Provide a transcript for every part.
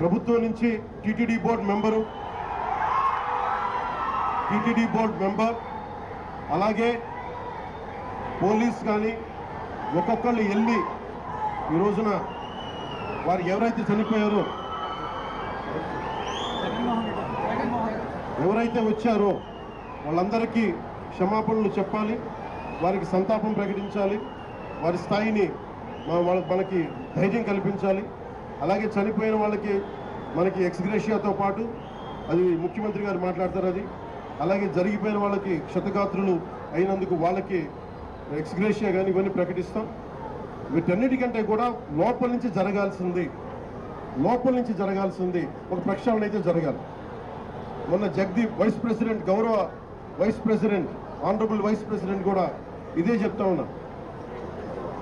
ప్రభుత్వం నుంచి TTD board member అలాగే పోలీస్ కానీ ఒక్కొక్కళ్ళు వెళ్ళి ఈ రోజున వారు ఎవరైతే చనిపోయారో ఎవరైతే వచ్చారో వాళ్ళందరికీ క్షమాపణలు చెప్పాలి, వారికి సంతాపం ప్రకటించాలి, వారి స్థాయిని మనకి ధైర్యం కల్పించాలి. అలాగే చనిపోయిన వాళ్ళకి మనకి ఎక్స్గ్రేషియాతో పాటు అది ముఖ్యమంత్రి గారు మాట్లాడతారు. అది అలాగే జరిగిపోయిన వాళ్ళకి క్షతగాత్రులు అయినందుకు వాళ్ళకి ఎక్స్గ్రేషియా కానీ ఇవన్నీ ప్రకటిస్తాం. వీటన్నిటికంటే కూడా లోపల నుంచి జరగాల్సింది ఒక ప్రక్షాళన అయితే జరగాలి. మొన్న జగదీప్ గౌరవ vice president honourable vice president కూడా ఇదే చెప్తా ఉన్నా.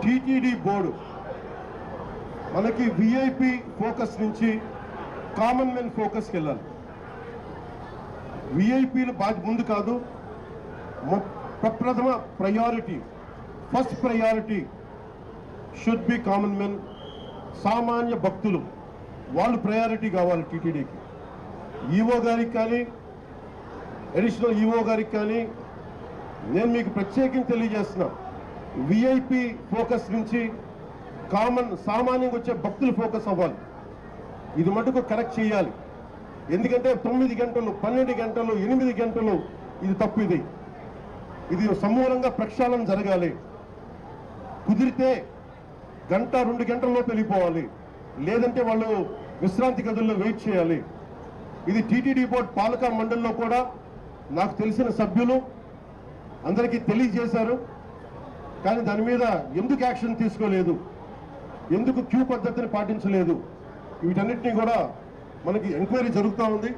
టీటీడీ బోర్డు మనకి విఐపి ఫోకస్ నుంచి కామన్ మెన్ ఫోకస్కి వెళ్ళాలి. విఐపీలు ముందు కాదు, ప్రప్రథమ priority, first priority should be common men. సామాన్య భక్తులు వాళ్ళు ప్రయారిటీ కావాలి టీటీడీకి. ఈఓ గారికి కానీ అడిషనల్ ఈఓ గారికి కానీ నేను మీకు ప్రత్యేకించి తెలియజేస్తున్నా, విఐపి ఫోకస్ నుంచి సామాన్యంగా వచ్చే భక్తులు ఫోకస్ అవ్వాలి. ఇది మటుకు కరెక్ట్ చేయాలి. ఎందుకంటే 9 గంటలు 12 గంటలు 8 గంటలు ఇది తప్పు. ఇది సమూలంగా ప్రక్షాళన జరగాలి. కుదిరితే 1-2 గంటల్లో వెళ్ళిపోవాలి, లేదంటే వాళ్ళు విశ్రాంతి గదుల్లో వెయిట్ చేయాలి. ఇది టీటీడీ బోర్డు పాలక మండలిలో కూడా నాకు తెలిసిన సభ్యులు అందరికీ తెలియజేశారు. కానీ దాని మీద ఎందుకు యాక్షన్ తీసుకోలేదు, ఎందుకు క్యూ పద్ధతిని పాటించలేదు, వీటన్నిటినీ కూడా మనకి ఎంక్వైరీ జరుగుతూ ఉంది.